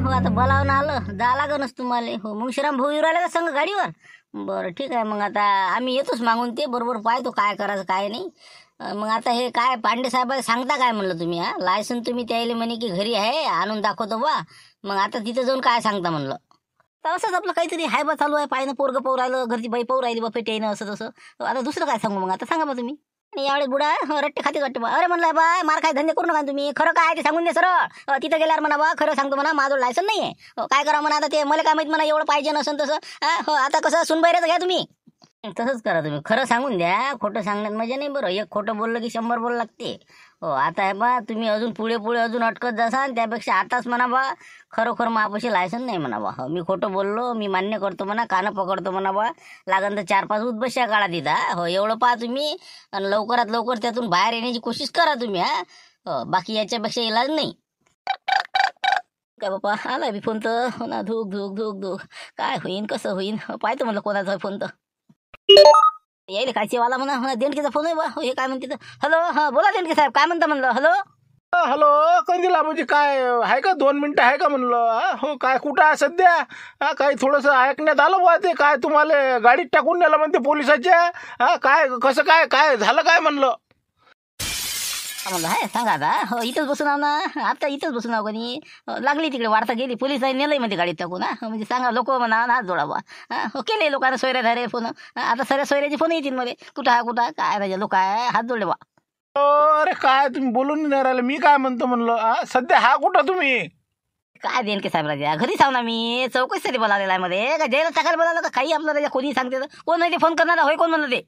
हो आता बोलावून आलं जा लागनच तुम्हाला. हो मुंगशीराम भाऊ येऊ राहिले का संग गाडीवर? बरं ठीक आहे, मग आता आम्ही येतोच मागून, ते बरोबर पाहतो काय करायचं काय नाही. मग आता हे काय पांडे साहेबाला सांगता काय म्हणलं तुम्ही? लायसन तुम्ही त्याला म्हणे की घरी आहे आणून दाखवतो बा. मग आता तिथे जाऊन काय सांगता म्हणलं? तर असंच आपलं काहीतरी हाय बा चालू आहे, पाहिजे पोरगं पाहू राहिलं, घरची बाई पाहू राहिली बा पेटेनं असं तसं. आता दुसरं काय सांगू? मग आता सांगा बा तुम्ही. आणि यावेळेस बुडा रट्टे खाते वाटते बा. अरे म्हणलं बा मार काय धंदे करू नका तुम्ही, खरं काय ते सांगून दे सरळ. तिथं गेल्यावर म्हणा बा खरं सांगतो म्हणा माझं लायसन नाही आहे. काय करा म्हणा आता, ते मला काय माहित म्हणा एवढं पाहिजे नसन तसं. हो आता कसं सुनबाईराचं घ्या तुम्ही. तसंच करा तुम्ही, खरं सांगून द्या, खोटं सांगण्यात मजा नाही. बरं एक खोटं बोललं की 100 बोल लागते. हो आता आहे बा तुम्ही अजून पुढे पुढे अजून अटकत जासाल, त्यापेक्षा आताच म्हणा बा खरोखर मापाशी लायसन नाही म्हणा बा. हो मी खोटं बोललो मी मान्य करतो म्हणा, कानं पकडतो म्हणा बा. लागन तर 4-5 उद्बशा काढा तिथं. हो एवढं पहा तुम्ही, आणि लवकरात लवकर त्यातून बाहेर येण्याची कोशिश करा तुम्ही. हो बाकी याच्यापेक्षा इलाज नाही. काय बापा आला बी फोन तर. हो ना, धूक धूक धूक धूक काय होईन कसं होईन पाहतो म्हणलं कोणाचा फोन तर. यायले काय सेवाला म्हणा, देणकीचा फोन आहे बा. हे काय म्हणते? हॅलो हा बोला देणके साहेब, काय म्हणता म्हणलं? हॅलो हॅलो कंदिला म्हणजे काय आहे का 2 मिनिटं आहे का म्हणलं? हो काय कुठं आहे सध्या? काही थोडंसं ऐकण्यात आलं बा, ते काय तुम्हाला गाडीत टाकून नेलं म्हणते पोलिसाच्या. काय कसं काय काय झालं काय म्हणलं? म्हणलं आहे सांगा आता. हो इथंच बसून आहो ना, आता इथंच बसून आहो कोणी. लागली तिकडे वार्ता गेली, पोलीस नेलंय म्हणते गाडीत टाकून. म्हणजे सांगा लोक म्हणा हात जोडावा. हो केले लोकांना सोयऱ्या धारे फोन. आता सगळ्या सोयऱ्याचे फोन येतील मला, कुठं कुठं काय राजा लोक आहे हात जोडले बा. अरे काय तुम्ही बोलून नाही राहिले, मी काय म्हणतो म्हणलं सध्या हा कुठं तुम्ही? काय देणके साहेब राजा घरी जाऊ ना, मी चौकशीसाठी बोलावलेला आहे मध्ये. का जेला टाकायला बोलावलं का काही? आपलं राजा कोणी सांगते कोण नाही ते फोन करणार होय, कोण म्हणलं ते?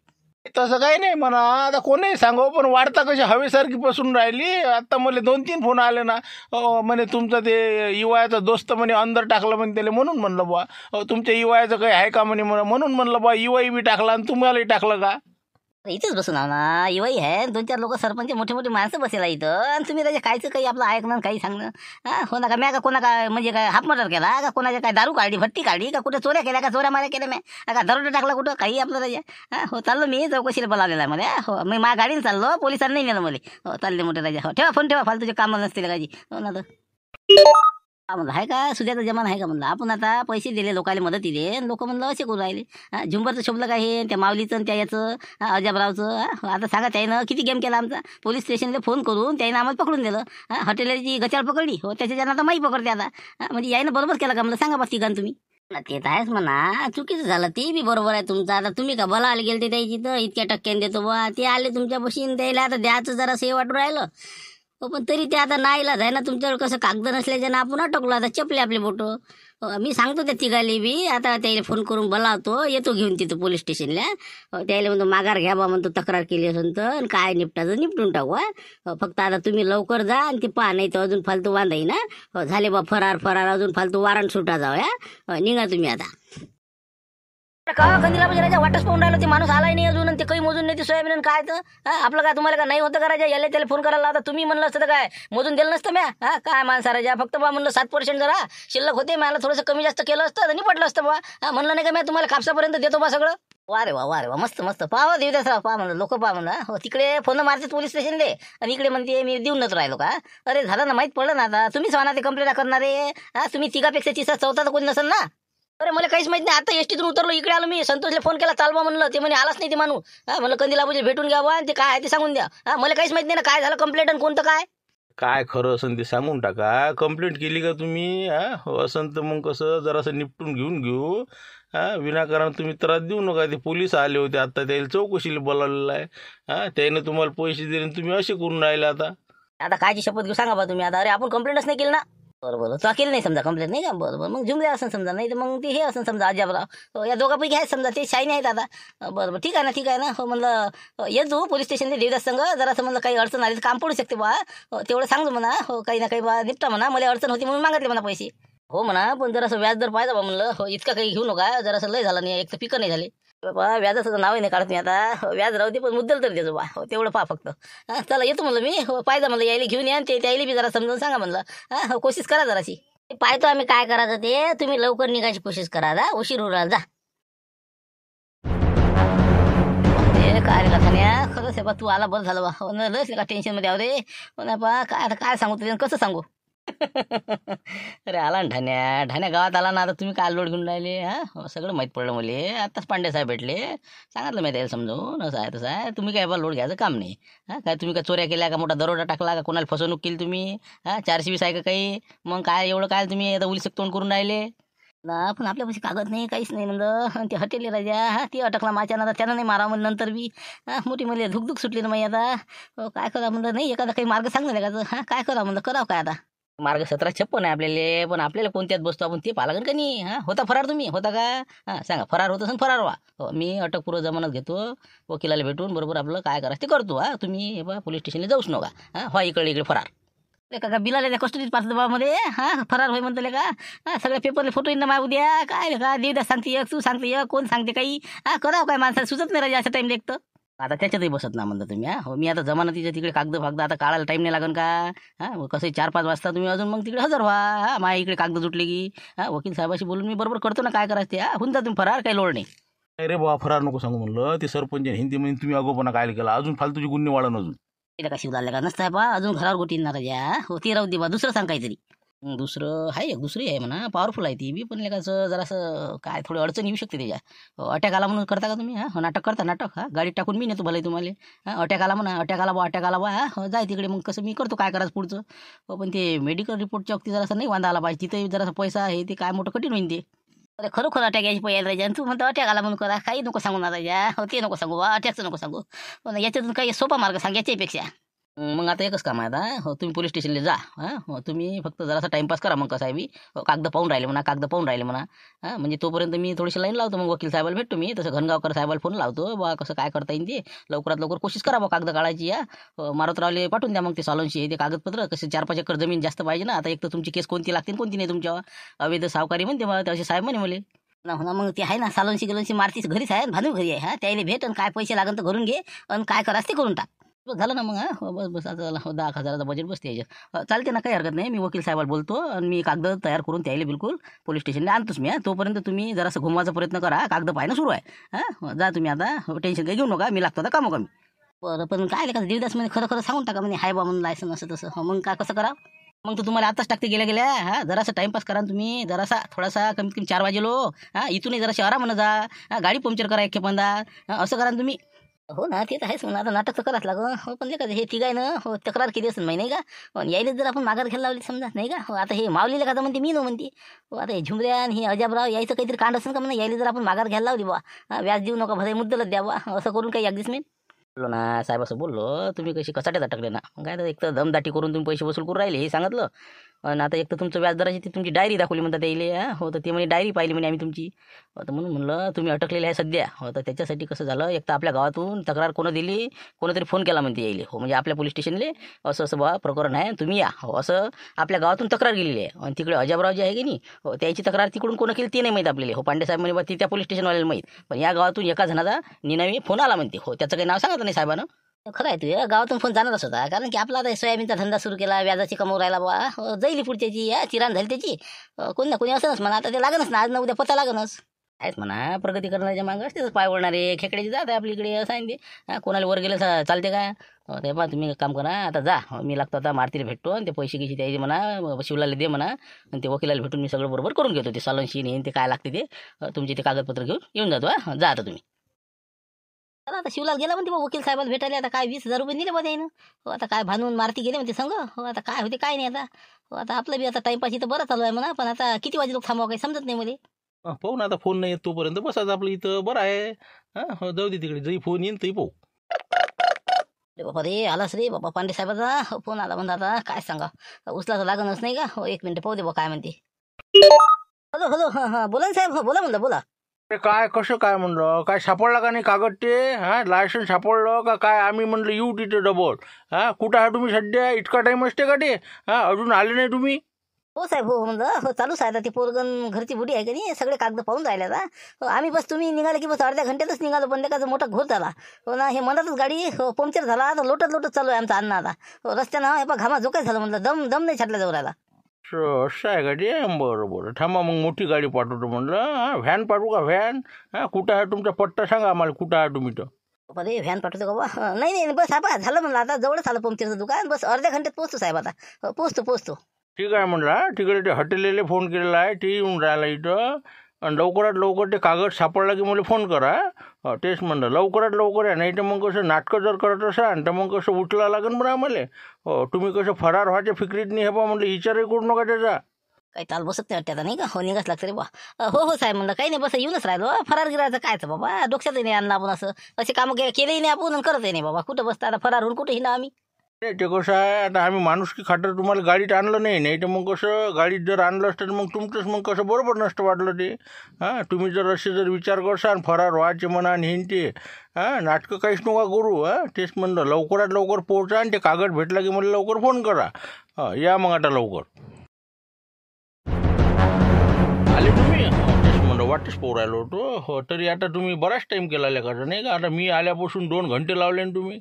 तसं काही नाही म्हणा, आता कोणीही सांगू, पण वार्ता कशी हवेसारखी बसून राहिली. आता मला 2-3 फोन आले ना. म्हणे तुमचं ते युवायाचा दोस्त म्हणे अंदर टाकलं म्हणे त्याला, म्हणून म्हणलं बा तुमच्या युवायाचं काही आहे का म्हणे, म्हणून म्हणलं बा युवाई बी टाकला आणि तुम्हालाही टाकलं का? इथंच बसून आहो ना, युवाई आहे 2-4 लोक सरपंच मोठे मोठे माणसं बसेला इथं, आणि तुम्ही त्याच्या कायचं काही आपलं ऐकणं काही सांगणं. हो ना का म्या का कोणा काय म्हणजे काय हाफ मर्डर केला का? कोणाच्या काय दारू काढली भट्टी काढली का? कुठे चोऱ्या केल्या का? चोऱ्या माऱ्या केल्या म्या का? दरोडा टाकला कुठं काही आपलं राजा? हो चाललो मी चौकशीला बोलावलेला आहे मध्ये. हो मी माझ्या गाडीने चाललो, पोलिसांनी नाही नेलं मला. हो चालले मोठे राजा. हो ठेवा फोन ठेवा, फालतूचे कामाला नसतील काळजी. हो ना तर म्हणलं आहे का सुद्याचा जमान आहे का म्हणलं? आपण आता पैसे दिले लोकांना मदतीले, लोक म्हणलं असे करू राहिले. झुंबरचं शोभलं काय हे त्या माऊलीचं आणि त्या याचं अजबरावचं. आता सांगा त्यानं किती गेम केला आमचा. पोलीस स्टेशनला फोन करून त्यानं आम्हाला पकडून दिलं. हॉटेलची गचाळ पकडली. हो त्याच्या ज्यांना आता माही पकडते आता. म्हणजे यायनं बरोबर केलं का म्हणलं? सांगा बस तिघान तुम्ही. ते तर आहेच म्हणा, चुकीचं झालं ते बी बरोबर आहे तुमचं. आता तुम्ही का बोलायला गेले त्याची तर इतक्या टक्क्याने देतो बा, ते आले तुमच्या बशीन द्यायला, आता द्यायचं जरा हे वाटून राहिलं. हो पण तरी ते आता नाईलाज आहे ना, तुमच्यावर कसं कागद नसल्याच्यानं आपण अटकलो. आता चपले आपले बोटं. मी सांगतो त्या तिघाली बी, आता त्याला फोन करून बोलावतो, येतो घेऊन तिथं पोलीस स्टेशनला. त्याला म्हणतो माघार घ्या बा म्हणतो, तक्रार केली असून तर, आणि काय निपटायचं निपटून टाकू. फक्त आता तुम्ही लवकर जा आणि ते पहा, नाही तर अजून फालतू बांधाई ना. झाले बा फरार फरार, अजून फालतू वारंट सुटा जाऊ. निघा तुम्ही आता. का कंदिला म्हणजे राजा वाटच पाहून राहिलो, ते माणूस आलाय नाही अजून, ते काही मोजून नाही ते सोयाबीन काय तर. आपलं काय तुम्हाला का नाही होतं का राजा? याला त्याला फोन करायला आता तुम्ही म्हणलं असतं तर काय मोजून दिलं नसतं म्या? काय माणसा राजा, फक्त बा म्हणलं 7% जरा शिल्लक होते, मला थोडंसं कमी जास्त केलं असतं तर निपटलं असतं बा. म्हणलं नाही का मी तुम्हाला कापसापर्यंत देतो बा सगळं. वा रे वा मस्त मस्त पाहा देवदासराव, पहा म्हणलं लोक पहा म्हणलं. हो तिकडे फोन मारते पोलीस स्टेशनले, आणि इकडे म्हणते मी देऊनच राहिलो का? अरे झालं ना, माहीत पडलं ना आता. तुम्हीच म्हणा ते कंप्लेंट करणारे. तुम्ही तिघापेक्षा तिसरा चौथा तर कोणी नसेल ना. अरे मला काहीच माहित नाही, आता एसटीतून उतरलो इकडे आलो मी. संतोषला फोन केला चालवा म्हणलं, ते म्हणे आलाच नाही ते माणूस. म्हणलं कंदिला म्हणजे भेटून घ्यावा आणि ते काय आहे ते सांगून द्या. मला काहीच माहित नाही ना काय झालं कंप्लेंट आणि कोणतं काय. काय खरं असन ते सांगून टाका. कंप्लेंट केली का तुम्ही? असन तर मग कसं जरासं निपटून घेऊ. विनाकारण तुम्ही त्रास देऊ नका. ते पोलीस आले होते आता, त्याला चौकशीला बोलावलेलं आहे. त्याने तुम्हाला पैसे दिले आणि तुम्ही असे करून राहिले आता कायची शपथ घेऊ सांगा बा तुम्ही आता. अरे आपण कंप्लेंटच नाही केली ना. बरोबर तो केलं नाही समजा कंप्लेंट नाही का? बरोबर मग जुमले असं समजा, नाही तर मग ते हे असं समजा अजबराव. या दोघांपैकी आहेत समजा, ते शाईनी आहेत आता. बरोबर ठीक आहे ना. हो म्हणलं येतो पोलीस स्टेशनला देवदास संघ, जरासं म्हणलं काही अडचण आली तर काम पडू शकते बा. तेवढं सांगतो म्हणा. हो काही ना काही बा निपटा म्हणा, मला अडचण होती म्हणून मागितले म्हणा पैसे. हो म्हणा, पण जरासं व्याज दर पाहिजे बा म्हणलं. हो इतका काही घेऊ नका, जरासं लय झालं नाही, एक तर पिकं नाही झाले बाबा. व्याजाचं नावही नाही काढत मी आता. व्याज राहू दे पण मुद्दल तर देतो बा. हो तेवढं पहा फक्त. चला येतो म्हणलं मी. हो पाहिजे म्हणलं यायला घेऊन या, ते त्याला बी जरा समजून सांगा म्हणलं. हो कोशिश करा जराशी. पाहतो आम्ही काय करायचं ते. तुम्ही लवकर निघायची कोशिश करा, उशीर होऊ राहिला जा. काय रे खरंच आहे बा, तू आला बरं झालं बा. लस का टेन्शन मध्ये आहो रे. काय आता काय सांगू तुझ्या, कसं सांगू. अरे आला ना ठाण्या ठाण्या गावात आला ना. आता तुम्ही काय लोड घेऊन राहिले हा? सगळं माहीत पडलं मला. आत्ताच पांडे साहेब भेटले, सांगितलं मी त्याला समजावून असं आहे तसं आहे. तुम्ही काय बा लोड घ्यायचं काम नाही. काय तुम्ही काय चोऱ्या केल्या का, मोठा दरोडा टाकला का, कोणाला फसवणूक केली तुम्ही? 420 आहे का काही? मग काय एवढं काय तुम्ही आता उलसक तोंड करून राहिले ना? पण आपल्यापाशी कागद नाही, काहीच नाही म्हणलं. आणि ते हटेली राजा ती अटकला माझ्या ना, त्यानं नाही मारा म्हणलं. नंतर बी मोठी मला धुकधुक सुटली ना माही आता. काय करा म्हणलं, नाही एखादा काही मार्ग सांग ना का. काय करा म्हणलं, करावं काय आता? मार्ग 1756 आहे आपल्याला, पण आपल्याला कोणत्यात बसतो आपण ते पाहा लागेल का नाही? होता फरार तुम्ही, होता का? सांगा, फरार होत असेल फरार व्हा. मी अटकपूर्व जमानत घेतो, वकिलाला भेटून बरोबर आपलं काय करायचं ते करतो. तुम्ही हे बा पोलीस स्टेशनला जाऊच नका. व्हा इकडे इकडे फरार. ते का बिलाला त्या कस्टडीत पाहतो बाबामध्ये फरार होय म्हणतले का? सगळ्या पेपरले फोटो येईन ना मागू द्या. काय का देवदास सांगते एक, तू सांगते एक, कोण सांगते काही? करावं काय माणसाला सुचत नाही राजा अशा टाइम देखतं. आता त्याच्यातही बसत ना म्हणलं तुम्ही. हो मी आता जमानतीच्या तिकडे कागद फागद आता काढायला टाईम नाही लागन का? कसं 4-5 वाजता तुम्ही अजून मग तिकडे हजर व्हा. माझ्या इकडे कागद सुटले की वकील साहेबाशी बोलून मी बरोबर करतो ना काय करायचं ते. होऊन जा तुम्ही फरार, काही लोड नाही. अरे बाबा फरार नको सांगू म्हणलं. ते सरपंच हिंदी मध्ये तुम्ही अगोपणा काय केला, अजून फालतूची गुन्हे वाढन अजून. तिला का शिवला का नसताय बा अजून घरावर गोटी ना राजा. हो ती राहू दे बा, दुसरं सांग काहीतरी. दुसरं आहे एक, दुसरी आहे म्हणा, पॉवरफुल आहे ती बी. पण लेखाचं जरासं काय थोडी अडचण येऊ शकते त्याच्या. अटॅक आला म्हणून करता का तुम्ही? नाटक करता नाटक. गाडीत टाकून मी नेतो भले तुम्हाला. अटॅक आला म्हणा, अटॅक आला बा जाय तिकडे. मग कसं मी करतो काय करायचं पुढचं. पण ते मेडिकल रिपोर्टच्या वक्ती जरासं नाही वांदा आला पाहिजे. तिथे जरासा पैसा आहे ते काय मोठं कठीण होईन ते. अरे खरोखर अटॅक यायची पहिल्या राजा. आणि तू म्हणतो अटॅक आला म्हणून करा. काही नको सांगू ना राजा. ते नको सांगू बा, अटॅकचं नको सांगू. पण याच्यातून काही सोपा मार्ग सांग याच्यापेक्षा. मग आता एकच काम आहे आता. तुम्ही पोलीस स्टेशनला जा. तुम्ही फक्त जरासा टाइमपास करा. मग कसं आहे बी कागद पाहून राहिले म्हणा, कागद पाहून राहिले म्हणा. म्हणजे तोपर्यंत मी थोडीशी लाईन लावतो. मग वकील साहेबाला भेटतो मी. तसं घनगावकर साहेबाला फोन लावतो बा, कसं काय करता येईल ते. लवकरात लवकर कोशिश करा बा कागद काढायची. मारुतरावले पाठवून द्या मग ते सॉलन्सी ते कागदपत्र. कसे 4-5 एकर जमीन जास्त पाहिजे ना. आता एक तर तुमची केस कोणती लागते कोणती नाही तुमच्या. अवैध सावकारी म्हणते मग तसे साहेब म्हणे मला. हो ना मग ते आहे ना सालनशी गिलनशी मारतीच घरीच आहे, भानू घरी आहे. त्याला भेट आणि काय पैसे लागन तर घरून घे आणि काय करायचं ते करून टाक. बस झालं ना मग. बस बस आता 10,000चा बजेट बसते याच्यात. चालते ना, काही हरकत नाही. मी वकील साहेबाला बोलतो आणि मी कागद तयार करून त्याला बिलकुल पोलीस स्टेशनला आणतोच मी. तोपर्यंत तुम्ही जरासं घुमवायचा प्रयत्न करा. कागद पाहायला सुरू आहे. जा तुम्ही आता, टेन्शन काही घेऊ नका. मी लागतो आता कामं कमी. बरं पण काय का देवदास म्हणे खरं खरं सांगून टाका म्हणे हाय बा म्हणून लायसन असं तसं. मग काय कसं करा? मग तर तुम्हाला आताच टाकते गेल्या गेल्या. जरासा टाइमपास करा तुम्ही. जरासा थोडासा कमीत कमी 4 वाजेलो. इथूनही जरा शहरामध्ये जा. गाडी पंक्चर करा एक खेपंदा. असं करा ना तुम्ही. हो ना ते तर आहेच म्हणा. आता नाटक तर कराच लागं. हो पण का हे तिघ आहे ना, हो तक्रार केली असेल माहिती नाही का. पण यायला जर आपण माघार घ्यायला लावली समजा नाही का. हो आता हे मावलीला का म्हणते मी न म्हणते. हो आता हे झुमऱ्या आणि हे अजाबराव यायचं काहीतरी कांड असेल का म्हणा. यायला जर आपण माघार घ्यायला लावली बा, व्याज देऊ नका भले मुद्दलच द्या बा. असं करून काही अगदीच मी बोललो ना साहेब. असं बोललो तुम्ही कशी कसाट्यात अटकले ना. मग काय तर एक तर दमदाटी करून तुम्ही पैसे वसूल करून राहिले हे सांगितलं. आणि आता एक तर तुमचं व्याजदराची ती तुमची डायरी दाखवली म्हणतात यायले. हो तर ते म्हणे डायरी पाहिली म्हणे आम्ही तुमची. तर म्हणून म्हणलं तुम्ही अटकलेले आहे सध्या. हो तर त्याच्यासाठी कसं झालं, एक तर आपल्या गावातून तक्रार कोणं दिली, कोणतरी फोन केला म्हणते यायले. हो म्हणजे आपल्या पोलीस स्टेशनले असं असं बा प्रकरण आहे तुम्ही या. हो असं आपल्या गावातून तक्रार गेलेली आहे. आणि तिकडे अजाबराव जे आहे की नाही, हो त्याची तक्रार तिकडून कोण केली ते नाही माहीत आपल्याला. हो पांडे साहेब म्हणे बा ती त्या पोलीस स्टेशनवाल्याला माहीत. पण या गावातून एका जणाचा निनावी फोन आला म्हणते. हो त्याचं काही नाव सांगितलं नाही साहेबानं. खरं आहे तुझ्या गावातून फोन जाणारच होता. कारण की आपला आता सोयाबीनचा धंदा सुरू केला, व्याजाची कमावून राहिला बा. जाईल पुढच्याची चिराण झाली त्याची. कोणी ना कोणी असंच म्हणा. आता ते लागणच ना, आज ना उद्या पता लागणच. आहेत म्हणा प्रगती करण्याच्या मागं असतेच पाय वळणारे. खेकड्याची जात आहे आपल्याकडे असं आहे ते. कोणाला वर गेलं चालते काय. ते बा तुम्ही एक काम करा आता जा. मी लागतो आता मारतीला भेटतो आणि ते पैसे घ्यायचे त्याचे म्हणा शिवलाला दे म्हणा. आणि ते वकिलाला भेटून मी सगळं बरोबर करून घेतो. ते सॉलन्सी नाही ते काय लागते ते. तुमचे ते कागदपत्र घेऊन येऊन जातो. जा आता तुम्ही. चला आता शिवलाल गेला म्हणते वकील साहेबाला भेटायला. आता काय 20,000 रुपये दिले मध्ये ना. हो आता काय भांडून मारती गेले म्हणते संग. हो आता काय होते काय नाही आता. हो आता आपलं बी आता टाइमपास इथं बरं चालू आहे म्हणा. पण आता किती वाजे लोक थांबावं काही समजत नाही मध्ये. पाहू ना आता, फोन नाही येत तोपर्यंत बसायचं आपलं इथं बरं आहे. हो जाऊ दे तिकडे, जरी फोन येईन तरी पाहू. अरे बाबा रे आलास रे बाबा पांडे साहेबाचा फोन आला म्हणता. आता काय सांगा उचला तर लागणच नाही का. हो 1 मिनिट पाहू दे बा काय म्हणते. हॅलो हॅलो हां हां बोला ना साहेब. बोला म्हणलं बोला. ते काय कसं काय म्हणलं, काय सापडला का नाही कागद ते? लायसन सापडलं का काय? आम्ही म्हणलं येऊ तिथे डबल. कुठं आहे तुम्ही सध्या? इतका टाईम असते का ते? अजून आले नाही तुम्ही? हो साहेब हो म्हणलं हो चालूच आहे. आता ती पोरगण घरची बुडी आहे का नाही, सगळे कागद पाहून राहिले आता. हो आम्ही बस तुम्ही निघाले की बस अर्ध्या घंट्यातच निघालो. पण त्याचा मोठा घोर झाला. हो ना हे मनातच गाडी पंक्चर झाला. आता लोटत चालू आहे आमचा अन्न आता. हो रस्त्यानं हे घामा जो काय झालं म्हणलं दम दम नाही छाटल्या जवळ आला. असं आहे का ते? बरं बरं थांबा मग मोठी गाडी पाठवतो म्हणलं. व्हॅन पाठवू का व्हॅन? कुठं आहे तुमचा पत्ता सांगा आम्हाला, कुठं आहे तुम्ही तर. अरे व्हॅन पाठवतो का बा? नाही नाही बस आपण झालं म्हणलं आता जवळच आलं पंक्चरचं दुकान. बस अर्ध्या घंट्यात पोहोचतो साहेब आता. पोचतो. ठीक आहे म्हणला, तिकडे ते हॉटेलले फोन केलेला आहे, ते येऊन राहिला इथं. आणि लवकरात लवकर ते कागद सापडला की मला फोन करा. तेच म्हणलं लवकरात लवकर आहे, नाही तर मग कसं नाटकं जर करत असाल तर मग कसं उचला लागेल बरं आम्हाला. तुम्ही कसं फरार व्हायच्या फिक्रीत नाही हे बा म्हणलं, विचारही करू नका त्याचा. काही ताल बसत नाही वाटतं आता, नाही का? हो निघाच लागतं रे बा. हो हो साहेब म्हणलं काही नाही, बस येऊनच राहिलो. फरार गिरायचं कायचं बाबा, डोक्यातही नाही आणलं आपण असं. असे कामं केलेही नाही आपण आणि करतही नाही बाबा. कुठं बसता आता फरार होऊन कुठे हिंडा आम्ही. नाही ते कसं आहे, आता आम्ही माणुसकी खातर तुम्हाला गाडीत आणलं नाही, नाही तर मग कसं गाडीत जर आणलं असतं तर मग तुमचंच मग कसं बरोबर नसतं वाटलं ते. तुम्ही जर असे जर विचार करसाल फरार व्हायचे म्हणा आणि हिंडते नाटकं काहीच नका करू. तेच म्हणलं लवकरात लवकर पोहोचा आणि ते कागद भेटला की मला लवकर फोन करा. या मग आता लवकर आले तुम्ही. तेच म्हणलं वाटच पोहू राहिलो होतो. तरी आता तुम्ही बराच टाईम केला लेखाचा, नाही का? आता मी आल्यापासून 2 घंटे लावले ना तुम्ही.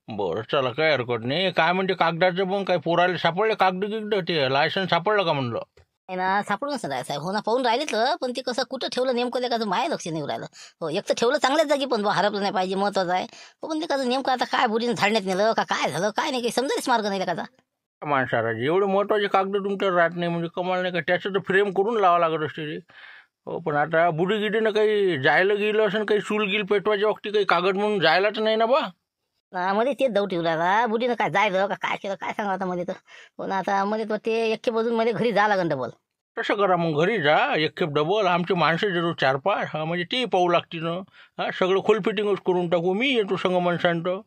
बरं चला, काही हरकत नाही. काय म्हणते कागदाचं मग, काय पोरायला सापडले कागद गिगद, ते लायसन्स सापडलं का म्हणलं? नाही ना, सापडून नसतं राय साहेब. हो ना, पाहून राहिलेच पण ते कसं कुठं ठेवलं नेमकं ते कसं माय लक्ष नाही राहिलं. हो एक तर ठेवलं चांगल्याच जागी, पण हरपलं नाही पाहिजे, महत्वाचं आहे. पण ते कसं नेमकं आता काय बुडीने झाडण्यात नेलं का काय झालं काय नाही, काही समजायच मार्ग नाही त्याचा. माणसाला एवढे महत्वाचे कागद तुमच्यावर राहत नाही म्हणजे कमाल नाही का? त्याचं तर फ्रेम करून लावा लागत असते ते. पण आता बुडी गिडीनं काही जायला गेलं असं, काही चूल गिल पेटवायच्या वक्ती काही कागद म्हणून जायलाच नाही ना बा. मध्ये तेच जाऊ ठेवला बुडीनं, काय जायचं का काय केलं काय सांगा आता मध्ये तर. पण आता मध्ये तर ते एके बाजून मध्ये घरी जा लागन डबल. तसं करा मग, घरी जा एक खेप डबल. आमचे माणसं जरूर 4-5 म्हणजे ते पाहू लागतील ना. सगळं खोल फिटिंगच करून टाकू, मी येतो संग माणसांचं.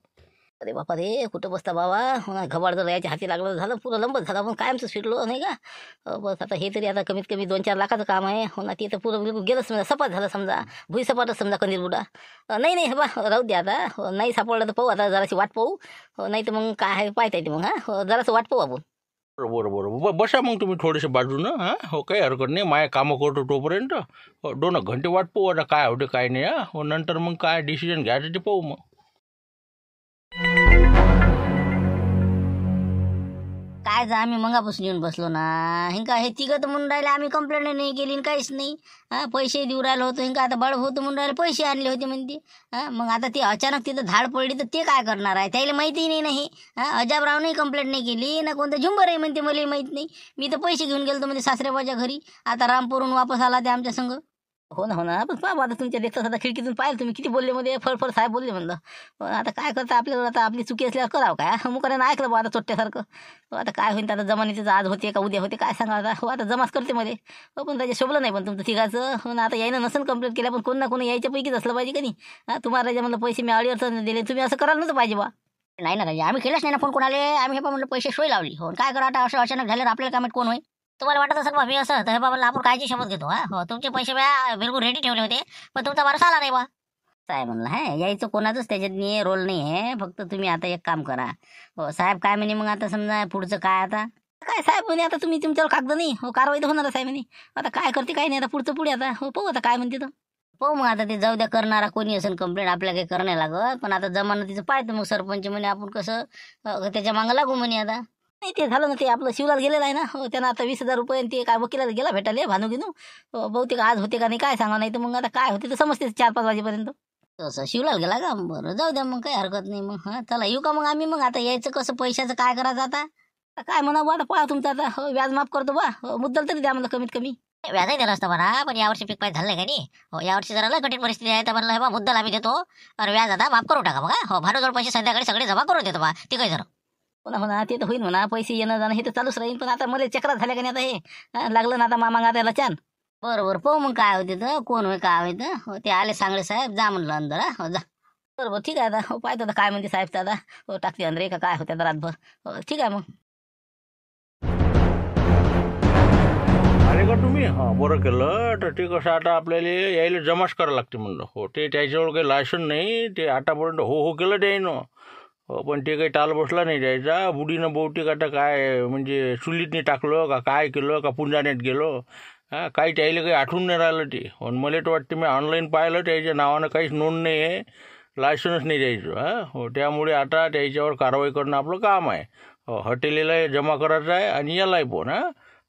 अरे बापा रे, कुठं बसता बाबा. हो ना, घबाड जर याच्या हाती लागलं झालं पुरं लंबच झालं, पण कायमचं फिरलो नाही का? बस आता हे तरी आता कमीत कमी 2-4 लाखाचं काम आहे. हो ना, ते तर पुरं बिलकुल गेलंच समजा, सपाट झालं समजा, भुई सपाटच समजा कंदील बुडा. नाही नाही बा, राहू द्या आता. नाही सापडलं तर पाहू आता, जराशी वाट पाहू. नाही तर मग काय आहे पाहता येते मग. जरासं वाट पाहू आपण. बरं बरं बरं, बसा मग तुम्ही थोडेसे बाजूनं. हो काही हरकत नाही, माय कामं करतो तोपर्यंत. 2 घंटे वाट पाहू आता, काय होते काय नाही. नंतर मग काय डिसिजन घ्यायचं ते पाहू मग. काय जा, आम्ही मगापासून येऊन बसलो ना. हिंका हे तिघं तर म्हणून राहिले आम्ही कंप्लेंट नाही केली आणि काहीच नाही. पैसे देऊ राहिलो होतो, हिंका आता बळ होतं म्हणून राहिले, पैसे आणले होते म्हणते. मग आता ती अचानक तिथं धाड पडली तर ते काय करणार आहे, त्याला माहितीही नाही ना हे. अजाबरावने कंप्लेंट नाही केली ना, कोणतं झुंबर आहे म्हणते मलाही माहीत नाही. मी तर पैसे घेऊन गेलो म्हणजे सासऱ्याबाच्या घरी. आता रामपूरहून वापस आला ते आमच्या संग. हो ना हो ना, पण पाहा आता तुमच्या देखता आता खिडकीतून पाहिलं तुम्ही किती बोलले मध्ये, फळफळ साहेब बोलले म्हणलं. पण आता काय करता, आपल्याला आता आपली चुकी असल्यावर करावं काय. मुकाऱ्यानं ऐकलं बा आता चोट्ट्यासारखं. आता काय होईल आता, जमानीचं आज होते का उद्या होते काय सांगा आता. हो आता जमाच करते मध्ये. पण त्याच्या शोभलं नाही पण तुमचं तिघाचं. हो ना, आता यायनं नसेल कंप्लेंट केल्या, पण कोण ना कोणी यायच्यापैकीच असलं पाहिजे का नाही. तुम्हाला राजा म्हणलं पैसे मी अडीअडचण दिले, तुम्ही असं करायला नव्हतं पाहिजे बा. नाही ना राजा, आम्ही केलंच नाही ना फोन कोणाला. आम्ही हे बा म्हणलं पैसे सोय लावली. हो काय करा आता, असं अचानक झाल्यावर आपल्याला कामात कोण होईल. तुम्हाला वाटत असेल बा मी असं तर हे बाबा आपण कायची शपथ घेतो. हो तुमचे पैसे बिलकुल रेडी ठेवले होते, पण तुमचा वारसा आला नाही बा. काय म्हणलं यायचं कोणाचंच त्याच्यात रोल नाही आहे. फक्त तुम्ही आता एक काम करा. हो साहेब काय म्हणे मग आता समजा पुढचं काय आता. काय साहेब म्हणे आता तुम्ही तुमच्यावर कागद नाही. हो कारवाई तर होणार साहेब म्हणे. आता काय करते काय नाही, आता पुढचं पुढे आता. हो पाहू आता काय म्हणते तर. पाहू मग आता ते जाऊ द्या, करणारा कोणी असेल कंप्लेंट, आपल्याला काही करणं लागत. पण आता जमानं तिचं पाहतो मग सरपंच म्हणे आपण कसं त्याच्या मागं लागू म्हणे आता. नाही ते झालं ना, ते आपलं शिवलाल गेलेलं आहे ना. हो त्यानं आता 20,000 रुपये आणि ते काय वकिलाला गेला भेटायला भानू गिनू. बहुतेक आज होते का नाही काय सांगा, नाही तर मग आता काय होते तर समजते 4-5 वाजेपर्यंत. तसं शिवलाल गेला का, बरं जाऊ द्या मग काही हरकत नाही. मग चला येऊ का मग आम्ही. मग आता यायचं कसं, पैशाचं काय करायचं आता. काय म्हणा बा, आता पहा तुमचं आता. हो व्याज माफ करतो बा. मुद्दल तरी द्या मला कमीत कमी. व्याजही दिलं असतं म्हणा, पण यावर्षी पीक पाय झालं नाही का नाही. हो यावर्षी जरा लय कठीण परिस्थिती आहे, तर म्हणलं हे बा मुद्दल आम्ही देतो आणि व्याज आता माफ करून टाका बघा. हो भाडोजवळ पैसे संध्याकाळी सगळे जमा करून देतो बा, ते काही जरा. हो ना हो ना, ते तर होईल म्हणा, पैसे येणं जाणं हे तर चालूच राहील. पण आता मला चक्रात झाल्या का नाही आता हे. लागलं ना आता मामा आता लचान. बरोबर पाहू मग काय होते तर, कोण होय काय होय तर. हो ते आले सांगले साहेब, जा म्हणलं अंदर. हो जा. बरोबर ठीक आहे आता. हो पाहतो आता काय म्हणते साहेब तर आता. हो टाकते अंदर का काय होते आता रातभर. हो ठीक आहे मग. आले का तुम्ही? बरं केलं. तर ते कसं आता आपल्याला यायला जमाच करावं लागते म्हणलं. हो ते त्याच्यावर काही लायसन नाही. ते आतापर्यंत हो केलं त्यानं. पण ते काही टाल बसला नाही द्यायचा. बुडीनं बहुतेक आता काय म्हणजे चुलीतनी टाकलं का काय केलं का पुंजाण्यात गेलो. काही त्याला काही आठवून नाही राहिलं ते. पण मला तर वाटतं मी ऑनलाईन पाहिलं, त्याच्या नावानं काहीच नोंद नाही आहे, लायसन्स नाही द्यायचं. हो त्यामुळे आता त्याच्यावर कारवाई करणं आपलं काम आहे. हॉटेलला जमा करायचं आहे आणि यालाही पण.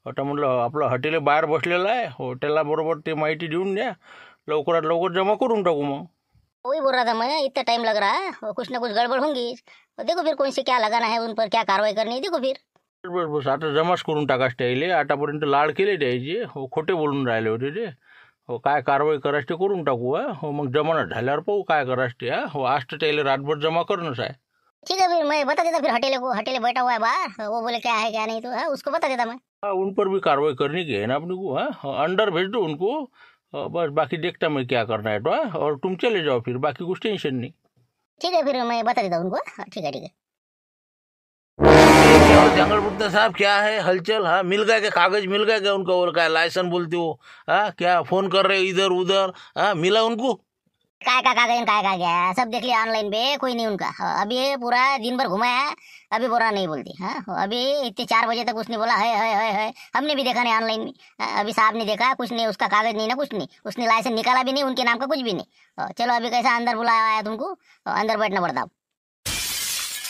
आता म्हटलं आपलं हॉटेल बाहेर बसलेलं आहे. हो त्याला बरोबर ते माहिती देऊन द्या, लवकरात लवकर जमा करून टाकू मग. वही बोल रहा था मैं, इतना टाइम लग रहा है, कुछ ना कुछ गड़बड़ होंगी। देखो फिर कौन से क्या लगाना है उन पर, क्या कार्रवाई करनी है देखो फिर। बस बस आता जमाच करून टाकाच त्याले. आतापर्यंत लाड केले त्याचे. हो खोटे बोलून राहिले होते ते. हो काय कारवाई करायची ते करून टाकू. हो मग जमानत झाल्यावर पाहू काय करायचं ते. हो आज तर त्याला रातभर जमा करणंच आहे. ठीक है, फिर मैं बता देता, फिर हटेले को, हटेले बैठा हुआ है बाहर, वो बोले क्या है क्या नहीं, तो उसको बता देता मैं। हाँ उन पर भी कार्रवाई करनी की है ना अपने को. हाँ अंडर भेज दो उनको. बस बाकी देखता मैं क्या करना है तो. और तुम चले जाओ फिर, बाकी कुछ टेंशन नहीं. ठीक है, फिर मैं बता देता उनको। ठीक है ठीक है। जंगल बुद्धा साहब क्या है हलचल. हाँ मिल गया क्या, कागज मिल गया क्या उनका, और क्या लाइसेंस बोलते हो. हाँ क्या फोन कर रहे इधर उधर. हाँ मिला उनको. काय का कागज काय का गया, सब देख लिया ऑनलाइन पे, कोई नहीं उनका। अभी ये पूरा दिन भर घुमाया, अभी बोला नहीं बोलती। हाँ अभी इतने 4 बजे तक उसने बोला है, हमने भी देखा नहीं ऑनलाइन में। अभी साहब ने देखा कुछ नहीं, उसका कागज नहीं ना कुछ नहीं, उसने लाइसेंस निकाला भी नहीं, उनके नाम का कुछ भी नहीं। चलो अभी कैसा अंदर बुलाया है तुमको, अंदर बैठना पड़ता।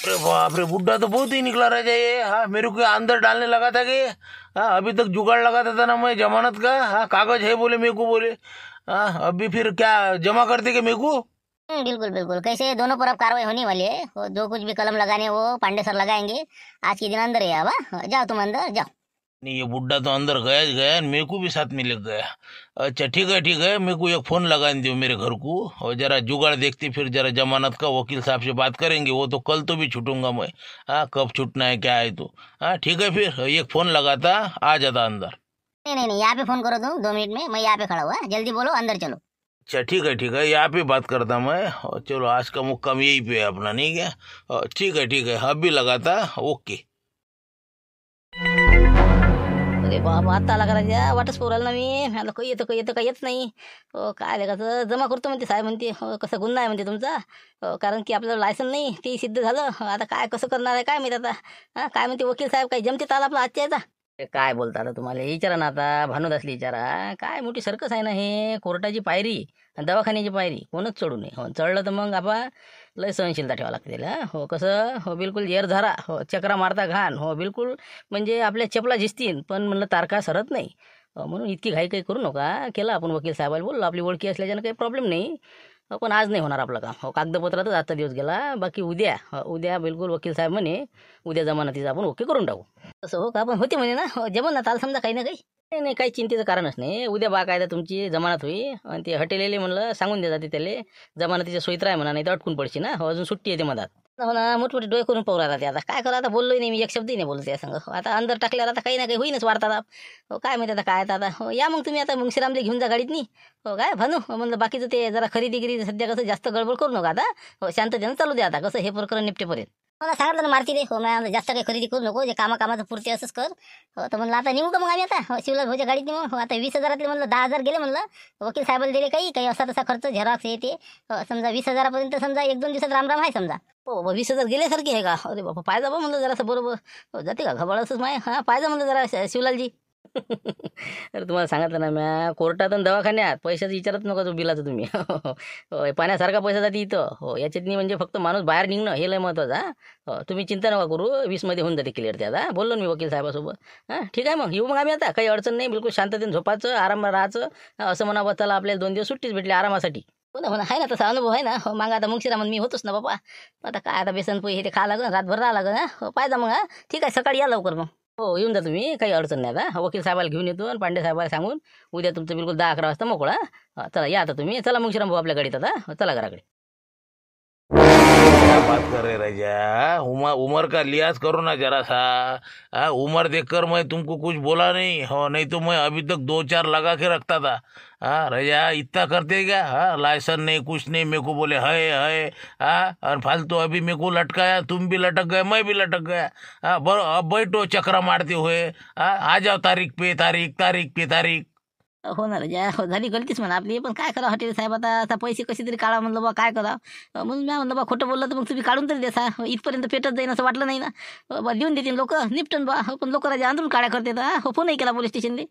अरे बाप रे, बुड्ढा तो बहुत ही निकला रह जाए. हाँ मेरे को अंदर डालने लगा था कि. हाँ अभी तक जुगाड़ लगाता था ना मैं जमानत का. हाँ कागज है बोले मेरे को बोले. हाँ अभी फिर क्या जमा करते क्या मेरे को. बिल्कुल बिल्कुल, कैसे दोनों पर अब कार्रवाई होने वाली है। वो जो कुछ भी कलम लगाने वो पांडे सर लगाएंगे। आज के दिन अंदर है। अब जाओ तुम अंदर जाओ। नहीं ये बुड्ढा तो अंदर गया ही गया, मेरे को भी साथ में लग गया. अच्छा ठीक है, मेरे को एक फ़ोन लगा दो मेरे घर को, और जरा जुगाड़ देखते फिर जरा जमानत का. वकील साहब से बात करेंगे, वो तो कल तो भी छूटूंगा मैं. हाँ कब छूटना है क्या है तो. हाँ ठीक है फिर एक फ़ोन लगाता, आ जाता अंदर. नहीं, यहाँ पे फोन करो तुम 2 मिनट में, मैं यहाँ पे खड़ा हुआ, जल्दी बोलो अंदर चलो। अच्छा ठीक है यहाँ पे बात करता मैं. और चलो आज का मुक्काम यही पे है अपना, नहीं क्या. ठीक है अभी लगाता. ओके. अरे बाबा, आता आला करायच्या वाटच पोराला ना मी. मला काही येतं काही येत नाही. काय लेखाचं जमा करतो म्हणते साहेब, म्हणते कसं गुन्हा आहे म्हणते तुमचा. कारण की आपलं लायसन नाही ते सिद्ध झालं. आता काय कसं करणार आहे काय माहिती आता. काय म्हणते वकील साहेब, काही जमते आला आपला आजच्या याचा. काय बोलता आता तुम्हाला विचारा ना, आता भानूद असली विचारा. काय मोठी सर्कस आहे ना हे. कोर्टाची पायरी दवाखान्याची पायरी कोणच चढू नये. हो चढलं तर मग आपण लय सहनशीलता ठेवा लागते त्याला. हो कसं, हो बिलकुल येर झारा, हो चक्रा मारता घाण, हो बिलकुल म्हणजे आपल्या चपला झिजतील पण म्हणलं तारका सरत नाही. म्हणून इतकी घाई काही करू नका. केलं आपण वकील साहेबाला बोललो, आपली ओळखी असल्याच्यानं काही प्रॉब्लेम नाही. पण आज नाही होणार आपलं काम. हो कागदपत्रातच आजचा दिवस गेला. बाकी उद्या बिलकुल वकील साहेब म्हणे उद्या जमानतीचं आपण ओके करून टाकू. तसं हो का, पण होते म्हणे ना. हो जमन ना, ताल समजा काही ना काही. नाही काही चिंतेचं कारणच नाही. उद्या बाकायदा तुमची जमानत होई. आणि ते हटेलेले म्हणलं सांगून दे जाते त्याला, जमानतीच्या सोयीत राह म्हणा, नाही तर अटकून पडशी ना. हो अजून सुट्टी येते मधात. हो ना, मोठमोठे डोळे करून पाहू राहतात. आता काय करा, आता बोललोय नाही मी, एक शब्दही नाही बोलतो त्या संग. आता अंदर टाकल्यावर आता काही ना काही होईनच वार्तालाप. हो काय माहिती आता काय आता. हो या मग तुम्ही आता मुंगशीरामला घेऊन जा गाडीत नाही. हो काय भानू म्हणलं, बाकीचं ते जरा खरेदी सध्या कसं जास्त गडबड करू नका आता. हो शांततेनं चालू द्या आता, कसं हे प्रकरण निपटेपर्यंत. मला सांगितलं ना मारती रे. हो मग जास्त काही खरेदी करू नको, जे कामाचं पुरते असंच कर. हो तर म्हणलं आता निघू का मग आम्ही आता. हो शिवलाल भाऊच्या गाडीत निघू. हो आता 20,000 म्हणलं 10,000 गेले म्हणलं. वकील साहेबाला दिले काही असा तसा खर्च, झेरॉक्स हे ते. समजा 20,000पर्यंत समजा 1-2 दिवसात राम आहे समजा. हो 20,000 गेल्यासारखे आहे का. अरे बाबा पाहिजे बा म्हणलं जरासं बरोबर जाते का घबाळ असंच माय. हां पाहिजे म्हणलं जरा शिवलालजी. अरे तुम्हाला सांगितलं ना म्या, कोर्टात आणि दवाखान्यात पैशाचं विचारत नका तो बिलाचं तुम्ही. हो पाण्यासारखा पैसा जाते इथं. हो याच्यातनी म्हणजे फक्त माणूस बाहेर निघणं हे लय महत्त्वाचं. हो तुम्ही चिंता नका करू, 20मध्ये होऊन जाते क्लिअर त्यात. बोललो मी वकील साहेबासोबत. हां ठीक आहे मग येऊ मग आम्ही आता, काही अडचण नाही. बिलकुल शांततेने झोपायचं, आराम राहायचं. असं म्हणावं चला आपल्याला 2 दिवस सुट्टीच भेटली आरामासाठी. हो ना आहे ना, तसा अनुभव आहे ना. हो मग आता मुंगशीरामन मी होतोच ना बाबा. आता काय आता बेसन पोहे हे ते खा लागन, रातभर राहा लागन. हो पाहिजे मग. हां ठीक आहे सकाळी या लवकर मग. हो येऊन जा तुम्ही, काही अडचण नाही आता. वकील साहेबाला घेऊन येतो आणि पांडे साहेबाला सांगून उद्या तुमचं बिलकुल 10-11 वाजता मोकळा. चला या आता तुम्ही. चला मुंगशीराम भाऊ आपल्या गाडीत आता. चला घराकडे. क्या बात कर रहे राजा. उमर का लिहाज करो ना जरा सा. उम्र देखकर मैं तुमको कुछ बोला नहीं. हो नहीं तो मैं अभी तक 2-4 लगा के रखता था. हाँ राजा इतना करते क्या. हाँ लाइसेंस नहीं कुछ नहीं, मेरे को बोले है. हाँ और फालतू अभी मेरे को लटकाया, तुम भी लटक गए मैं भी लटक गया. हाँ अब बैठो चक्रा मारते हुए. हाँ आ जाओ तारीख पे तारीख. हो ना राजा, हो झाली गलतीच म्हणा आपली. पण काय करा हॉटेल साहेब, आता पैसे कसे तरी काढा म्हणलं बा, काय करा. म्हणून मी म्हणलं बा खोटं बोललं तर मग तुम्ही काढून तरी देसा. इथपर्यंत पेटत जाईन असं वाटलं नाही ना. बा लिहून देतील लोक निपटन बा. पण लोक राजा आंदोलन काढ्या करते. हो फोनही केला पोलीस स्टेशनले.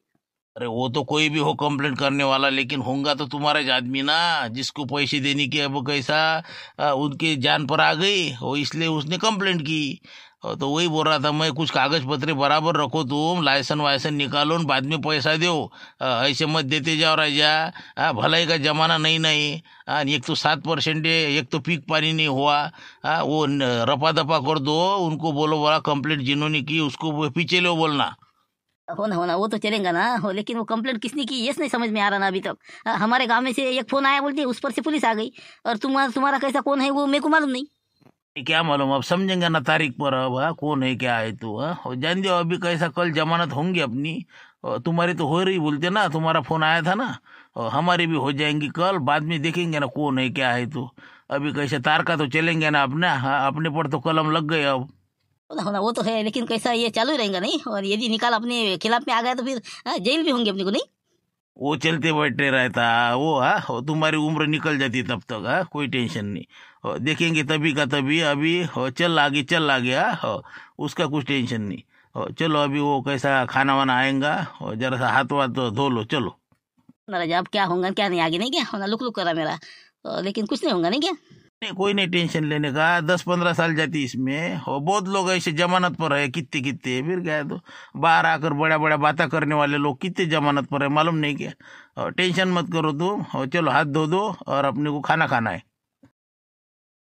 अरे वो तो कोई भी हो कंप्लेंट करने वाला, लेकिन होगा तो तुम्हारा ही आदमी ना, जिसको पैसे देने की अब कैसा उनकी जान पर आ गई हो, इसलिए उसने कंप्लेंट की. तो वही बोल रहा था मैं, कुछ कागज पत्रे बराबर रखो, तुम लाइसेंस वाइसन निकालो न बाद में पैसा दो। ऐसे मत देते जाओ राजा। भलाई का जमाना नहीं नहीं। एक तो 7% है, एक तो पीक पानी नहीं हुआ। वो रपा दपा कर दो, उनको बोलो बोला कंप्लेंट जिन्होंने की उसको वो पीछे लो बोलना। हो ना, वो तो चलेगा ना हो, लेकिन वो कंप्लेंट किसने की ये नहीं समझ में आ रहा ना अभी तक। हमारे गांव में से एक फोन आया, बोलती उस पर से पुलिस आ गई, और तुम्हारा कैसा कौन है वो मेरे को मालूम नहीं। क्या मालूम, अब समझेंगे ना तारीख पर अब। कौन है क्या है तो। और जान दो अभी कैसा कल जमानत होंगी अपनी। तुम्हारी तो हो रही बोलते ना, तुम्हारा फोन आया था ना। हमारी भी हो जाएंगी कल, बाद में देखेंगे ना कौन है क्या है तो। अभी कैसे तार का तो चलेंगे ना अपने। अपने पर तो कलम लग गए अब। हो ना, वो तो है, लेकिन कैसा ये चालू ही रहेगा नहीं, और यदि निकाल अपने खिलाफ में आ गया तो फिर जेल भी होंगे अपने को नहीं। वो चलते बैठते रहता वो। तुम्हारी उम्र निकल जाती तब तक। कोई टेंशन नहीं। देखेंगे तभी का तभी। अभी चल आगे चल आगे। उसका कुछ टेंशन नहीं। चलो अभी वो कैसा खाना वाना आएगा, और जरा सा हाथ वाथ धो लो चलो। ना राजा, अब क्या होगा क्या नहीं आगे नहीं क्या होना, लुक लुक करा मेरा। लेकिन कुछ नहीं होगा नहीं क्या। नहीं कोई नहीं टेंशन लेने का। 10-15 साल जाती इसमें। और बहुत लोग ऐसे जमानत पर है, कितने कितने। फिर क्या है तो बाहर आकर बड़ा बड़ा बातें करने वाले लोग कितने जमानत पर है मालूम नहीं क्या। टेंशन मत करो तुम। और चलो हाथ धो दो और अपने को खाना खाना है।